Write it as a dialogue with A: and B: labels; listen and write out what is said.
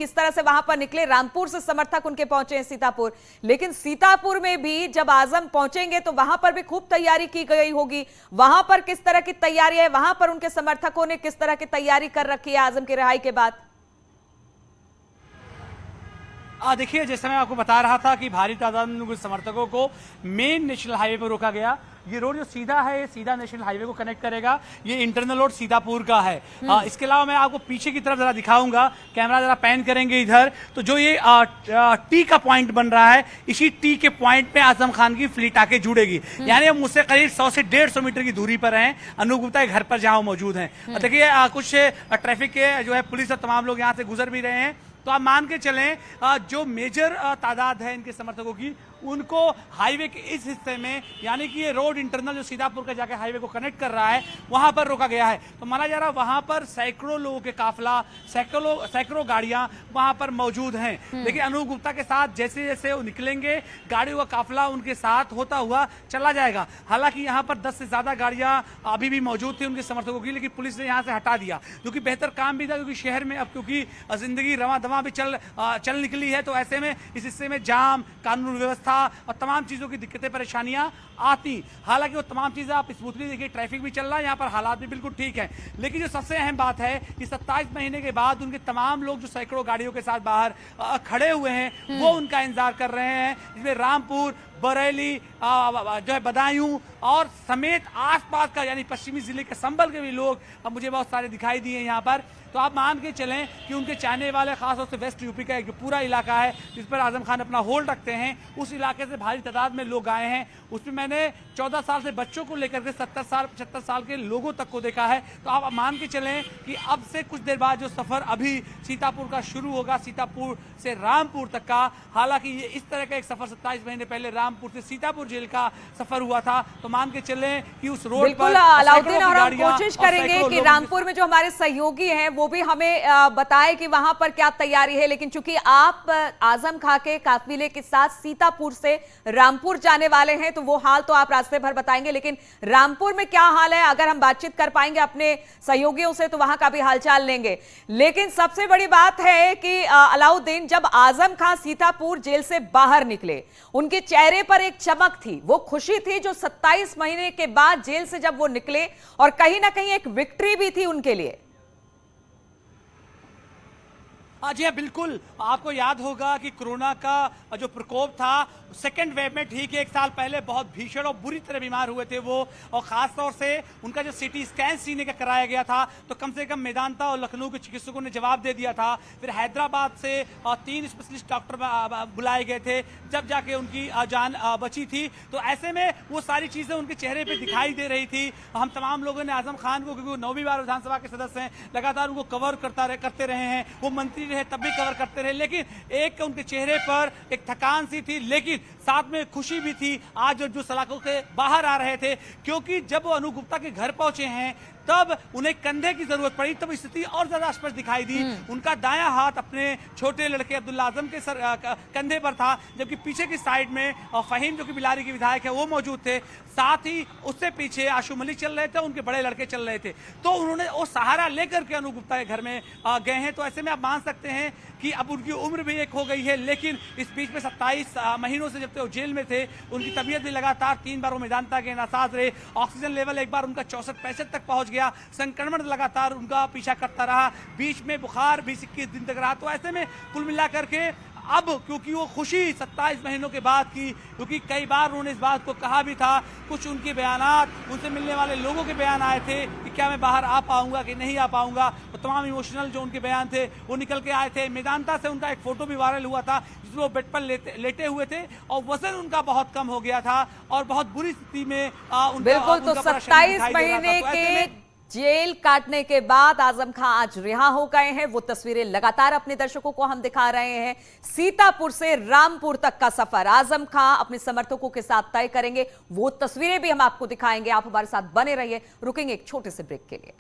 A: किस तरह से वहां पर निकले, रामपुर से समर्थक उनके पहुंचे हैं सीतापुर, लेकिन सीतापुर में भी जब आजम पहुंचेंगे तो वहां पर भी खूब तैयारी की गई होगी। वहां पर किस तरह की तैयारी है, वहां पर उनके समर्थकों ने किस तरह की तैयारी कर रखी है आजम की रिहाई के बाद?
B: देखिए, जैसे मैं आपको बता रहा था कि भारी तादाद में समर्थकों को मेन नेशनल हाईवे पर रोका गया। ये रोड जो सीधा है, ये सीधा नेशनल हाईवे को कनेक्ट करेगा। ये इंटरनल रोड सीतापुर का है। इसके अलावा मैं आपको पीछे की तरफ जरा दिखाऊंगा, कैमरा जरा पैन करेंगे इधर, तो जो ये टी का पॉइंट बन रहा है, इसी टी के पॉइंट पे आजम खान की फ्लीट आके जुड़ेगी। यानी हम मुझसे करीब 100 से 150 मीटर की दूरी पर हैं, अनूप गुप्ता के घर पर जहां मौजूद हैं। देखिए, कुछ ट्रैफिक के जो है पुलिस और तमाम लोग यहाँ से गुजर भी रहे हैं। तो आप मान के चलें, जो मेजर तादाद है इनके समर्थकों की, उनको हाईवे के इस हिस्से में, यानी कि ये रोड इंटरनल जो सीतापुर का जाके हाईवे को कनेक्ट कर रहा है, वहां पर रोका गया है। तो माना जा रहा है वहां पर सैकड़ों लोगों के काफिला, सैकड़ों गाड़ियां वहां पर मौजूद हैं। लेकिन अनूप गुप्ता के साथ जैसे जैसे वो निकलेंगे, गाड़ियों का काफिला उनके साथ होता हुआ चला जाएगा। हालांकि यहाँ पर 10 से ज्यादा गाड़ियां अभी भी मौजूद थी उनके समर्थकों की, लेकिन पुलिस ने यहाँ से हटा दिया, जो कि बेहतर काम भी था, क्योंकि शहर में अब क्योंकि जिंदगी रवां दवां भी चल निकली है, तो ऐसे में इस हिस्से में जाम, कानून व्यवस्था और तमाम चीजों की दिक्कतें परेशानियां आती। हालांकि वो तमाम चीजें आप स्मूथली देखिए, ट्रैफिक भी चल रहा है, यहाँ पर हालात भी बिल्कुल ठीक है। लेकिन जो सबसे अहम बात है कि 27 महीने के बाद उनके तमाम लोग जो सैकड़ों गाड़ियों के साथ बाहर खड़े हुए हैं, वो उनका इंतजार कर रहे हैं। जिसमें रामपुर, बरेली, जो है बदायूं और समेत आसपास का, यानी पश्चिमी जिले के संभल के भी लोग अब मुझे बहुत सारे दिखाई दिए यहाँ पर। तो आप मान के चलें कि उनके चाहने वाले, खासतौर से वेस्ट यूपी का एक जो पूरा इलाका है जिस पर आजम खान अपना होल्ड रखते हैं, उस इलाके से भारी तादाद में लोग आए हैं। उसमें मैंने 14 साल से बच्चों को लेकर के 70 साल 75 साल के लोगों तक को देखा है। तो आप मान के चलें कि अब से कुछ देर बाद जो सफर अभी सीतापुर का शुरू होगा, सीतापुर से रामपुर तक का, हालांकि ये इस तरह का एक सफर 27 महीने पहले रामपुर से सीतापुर जेल का सफर हुआ था। तो मान के चलें कि उस रोड पर
A: अलाउद्दीन, और हम कोशिश करेंगे कि रामपुर में जो हमारे सहयोगी हैं वो भी हमें बताएं कि वहां पर क्या तैयारी है। लेकिन चूंकि आप आजम खां के काफिले के साथ सीतापुर से रामपुर जाने वाले हैं, तो वो हाल तो आप रास्ते भर बताएंगे, लेकिन रामपुर में क्या हाल है, अगर हम बातचीत कर पाएंगे अपने सहयोगियों से तो वहां का भी हालचाल लेंगे। लेकिन सबसे बड़ी बात है कि अलाउद्दीन, जब आजम खां सीतापुर जेल से बाहर निकले, उनके चेहरे पर एक चमक थी, वो खुशी थी जो 27 महीने के बाद जेल से जब वो निकले, और कहीं ना कहीं एक विक्ट्री भी थी उनके लिए।
B: जी हाँ, बिल्कुल। आपको याद होगा कि कोरोना का जो प्रकोप था, सेकेंड वेव में ठीक 1 साल पहले बहुत भीषण और बुरी तरह बीमार हुए थे वो, और खास तौर से उनका जो सिटी स्कैन सीने का कराया गया था, तो कम से कम मेदांता और लखनऊ के चिकित्सकों ने जवाब दे दिया था। फिर हैदराबाद से 3 स्पेशलिस्ट डॉक्टर बुलाए गए थे, जब जाके उनकी जान बची थी। तो ऐसे में वो सारी चीजें उनके चेहरे पर दिखाई दे रही थी। हम तमाम लोगों ने आजम खान को, क्योंकि वो 9वीं बार विधानसभा के सदस्य हैं, लगातार उनको कवर करते रहे हैं, वो मंत्री रहे तब भी कवर करते रहे, लेकिन एक उनके चेहरे पर एक थकान सी थी, लेकिन साथ में खुशी भी थी। आज जो सलाखों से बाहर आ रहे थे, क्योंकि जब वो अनूप गुप्ता के घर पहुंचे हैं, तब उन्हें कंधे की जरूरत पड़ी, तब स्थिति और ज्यादा स्पष्ट दिखाई दी। उनका दायां हाथ अपने छोटे लड़के अब्दुल्ला आजम के कंधे पर था, जबकि पीछे की साइड में फहीम, जो कि बिलारी के विधायक है, वो मौजूद थे। साथ ही उससे पीछे आशु मलिक चल रहे थे, उनके बड़े लड़के चल रहे थे। तो उन्होंने वो सहारा लेकर के अनूप गुप्ता के घर में गए हैं। तो ऐसे में आप मान सकते हैं कि अब उनकी उम्र भी एक हो गई है, लेकिन इस बीच में 27 महीनों से जब तक वो जेल में थे, उनकी तबीयत भी लगातार 3 बार वो मेदांता के नासाज रहे। ऑक्सीजन लेवल एक बार उनका 64-65 तक पहुंच गया। संक्रमण लगातार उनका पीछा करता रहा, बीच में बुखार 20-21 दिन तक रहा। तो ऐसे में कुल मिलाकर के अब, क्योंकि वो खुशी 27 महीनों के बाद की, क्योंकि कई बार उन्होंने इस बात को कहा भी था, कुछ उनके बयानात, उनसे मिलने वाले लोगों के बयान आए थे कि क्या मैं बाहर आ पाऊंगा कि नहीं आ पाऊंगा, तो तमाम इमोशनल जो उनके बयान थे वो निकल के आए थे। मेदांता से उनका एक फोटो भी वायरल हुआ था, जिसमें वो बेड पर लेटे हुए थे और वजन उनका बहुत कम हो गया था और बहुत बुरी स्थिति में
A: बिल्कुल। तो 27 महीने के जेल काटने के बाद आजम खां आज रिहा हो गए हैं। वो तस्वीरें लगातार अपने दर्शकों को हम दिखा रहे हैं। सीतापुर से रामपुर तक का सफर आजम खां अपने समर्थकों के साथ तय करेंगे, वो तस्वीरें भी हम आपको दिखाएंगे। आप हमारे साथ बने रहिए। रुकेंगे एक छोटे से ब्रेक के लिए।